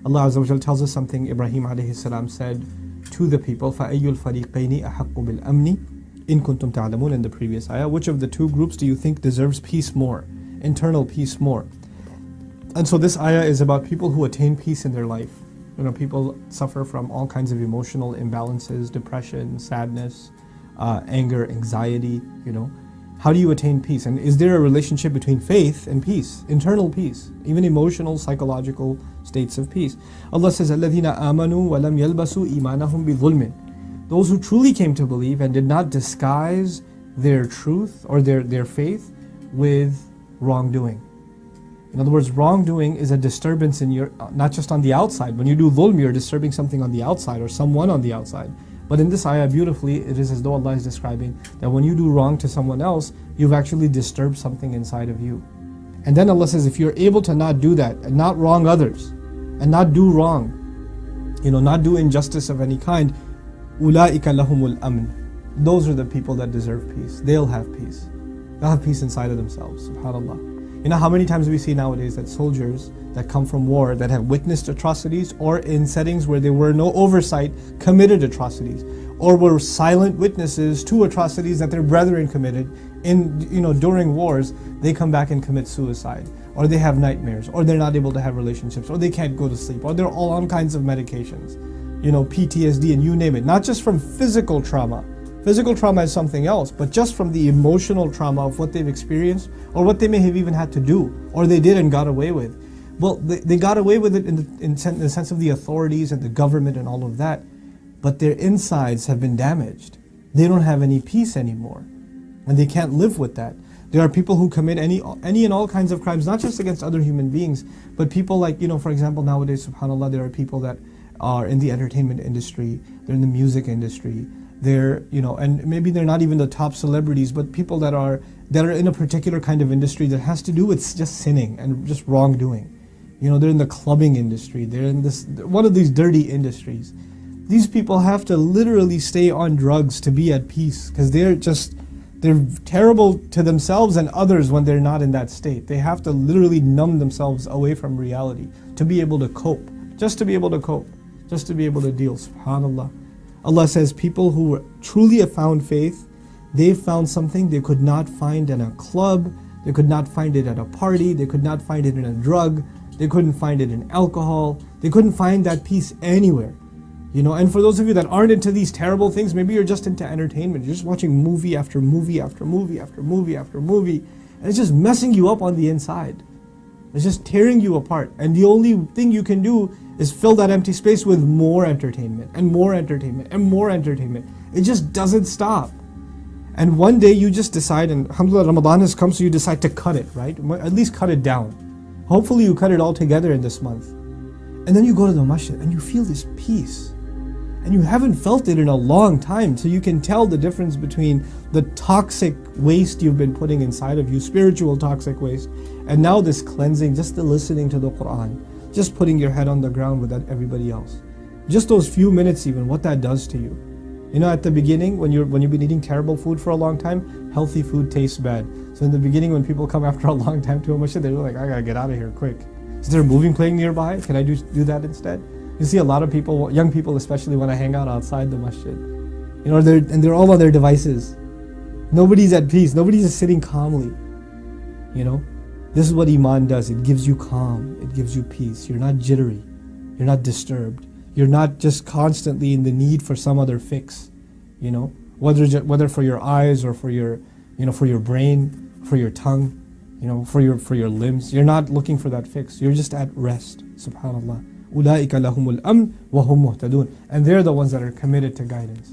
Allah Azza wa Jal tells us something Ibrahim alayhi salam said to the people, فَأَيُّ الْفَرِيقَيْنِ أَحَقُّ بِالْأَمْنِ إِن كُنْتُمْ تَعْلَمُونَ, in the previous ayah. Which of the two groups do you think deserves peace more, internal peace more? And so this ayah is about people who attain peace in their life. People suffer from all kinds of emotional imbalances, depression, sadness, anger, anxiety, How do you attain peace? And is there a relationship between faith and peace, internal peace, even emotional, psychological states of peace? Allah says, الَّذِينَ آمَنُوا وَلَمْ يَلْبَسُوا إِيمَانَهُمْ بِظُلْمٍ. Those who truly came to believe and did not disguise their truth or their faith with wrongdoing. In other words, wrongdoing is a disturbance in your, not just on the outside. When you do dhulm, you're disturbing something on the outside or someone on the outside. But in this ayah, beautifully, it is as though Allah is describing that when you do wrong to someone else, you've actually disturbed something inside of you. And then Allah says, if you're able to not do that, and not wrong others, and not do wrong, not do injustice of any kind, أُولَٰئِكَ لَهُمُ الْأَمْنِ. Those are the people that deserve peace. They'll have peace. They'll have peace inside of themselves, subhanAllah. How many times we see nowadays that soldiers that come from war, that have witnessed atrocities, or in settings where there were no oversight, committed atrocities, or were silent witnesses to atrocities that their brethren committed during wars, they come back and commit suicide, or they have nightmares, or they're not able to have relationships, or they can't go to sleep, or they're all on kinds of medications, PTSD, and you name it. Not just from physical trauma. Physical trauma is something else, but just from the emotional trauma of what they've experienced, or what they may have even had to do, or they did and got away with. Well, they got away with it in the sense of the authorities and the government and all of that, but their insides have been damaged. They don't have any peace anymore, and they can't live with that. There are people who commit any and all kinds of crimes, not just against other human beings, but people like, for example, nowadays, subhanAllah, there are people that are in the entertainment industry, they're in the music industry, they're, and maybe they're not even the top celebrities, but people that are in a particular kind of industry that has to do with just sinning and just wrongdoing. They're in the clubbing industry, they're in one of these dirty industries. These people have to literally stay on drugs to be at peace, because they're terrible to themselves and others when they're not in that state. They have to literally numb themselves away from reality to be able to cope, just to be able to cope, just to be able to deal, subhanAllah. Allah says people who truly have found faith, they've found something they could not find in a club, they could not find it at a party, they could not find it in a drug, they couldn't find it in alcohol, they couldn't find that peace anywhere. And for those of you that aren't into these terrible things, maybe you're just into entertainment, you're just watching movie after movie after movie after movie after movie, and it's just messing you up on the inside. It's just tearing you apart. And the only thing you can do is fill that empty space with more entertainment and more entertainment and more entertainment. It just doesn't stop. And one day you just decide, and alhamdulillah, Ramadan has come, so you decide to cut it, right? At least cut it down. Hopefully you cut it all together in this month. And then you go to the masjid and you feel this peace. And you haven't felt it in a long time, so you can tell the difference between the toxic waste you've been putting inside of you, spiritual toxic waste, and now this cleansing, just the listening to the Quran, just putting your head on the ground with everybody else. Just those few minutes even, what that does to you. At the beginning, when you've been eating terrible food for a long time, healthy food tastes bad. So in the beginning, when people come after a long time to a masjid, they're like, I gotta get out of here quick. Is there a movie playing nearby? Can I do that instead? You see a lot of people, young people especially, want to hang out outside the masjid. They're all on their devices. Nobody's at peace. Nobody's just sitting calmly. This is what Iman does. It gives you calm. It gives you peace. You're not jittery. You're not disturbed. You're not just constantly in the need for some other fix. Whether for your eyes or for your, for your brain, for your tongue, for your limbs. You're not looking for that fix. You're just at rest. Subhanallah. أُولَٰئِكَ لَهُمُ الْأَمْنُ وَهُمْ مُهْتَدُونَ. And they're the ones that are committed to guidance.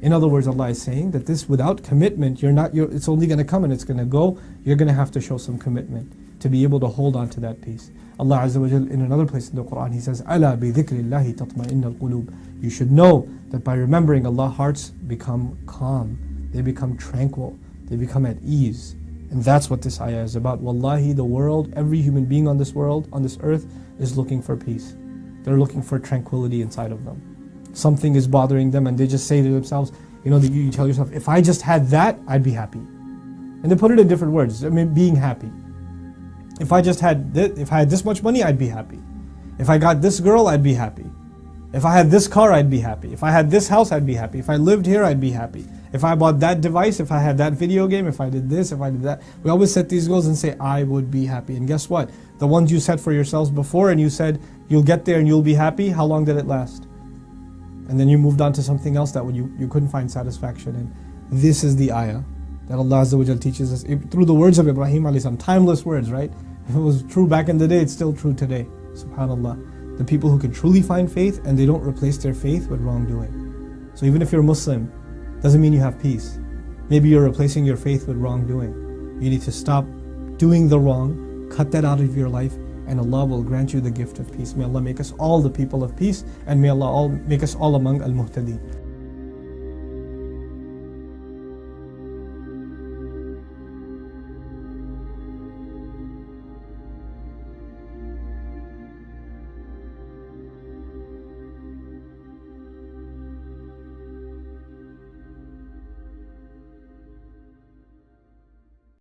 In other words, Allah is saying that this, without commitment, it's only going to come and it's going to go. You're going to have to show some commitment to be able to hold on to that peace. Allah Azza wa Jal, in another place in the Quran, He says, أَلَا بِذِكْرِ اللَّهِ تَطْمَئِنَّ الْقُلُوبِ. You should know that by remembering Allah, hearts become calm, they become tranquil, they become at ease. And that's what this ayah is about. Wallahi, the world, every human being on this world, on this earth, is looking for peace. They're looking for tranquility inside of them. Something is bothering them and they just say to themselves, you tell yourself, if I just had that, I'd be happy. And they put it in different words, being happy. If I had this much money, I'd be happy. If I got this girl, I'd be happy. If I had this car, I'd be happy. If I had this house, I'd be happy. If I lived here, I'd be happy. If I bought that device, if I had that video game, if I did this, if I did that. We always set these goals and say, I would be happy. And guess what? The ones you set for yourselves before and you said, you'll get there and you'll be happy, how long did it last? And then you moved on to something else that you couldn't find satisfaction in. This is the ayah that Allah Azza wa Jal teaches us through the words of Ibrahim alayhi salam. Timeless words, right? If it was true back in the day, it's still true today. SubhanAllah. The people who can truly find faith and they don't replace their faith with wrongdoing. So even if you're Muslim, doesn't mean you have peace. Maybe you're replacing your faith with wrongdoing. You need to stop doing the wrong, cut that out of your life, and Allah will grant you the gift of peace. May Allah make us all the people of peace, and may Allah make us all among al-muhtadeen.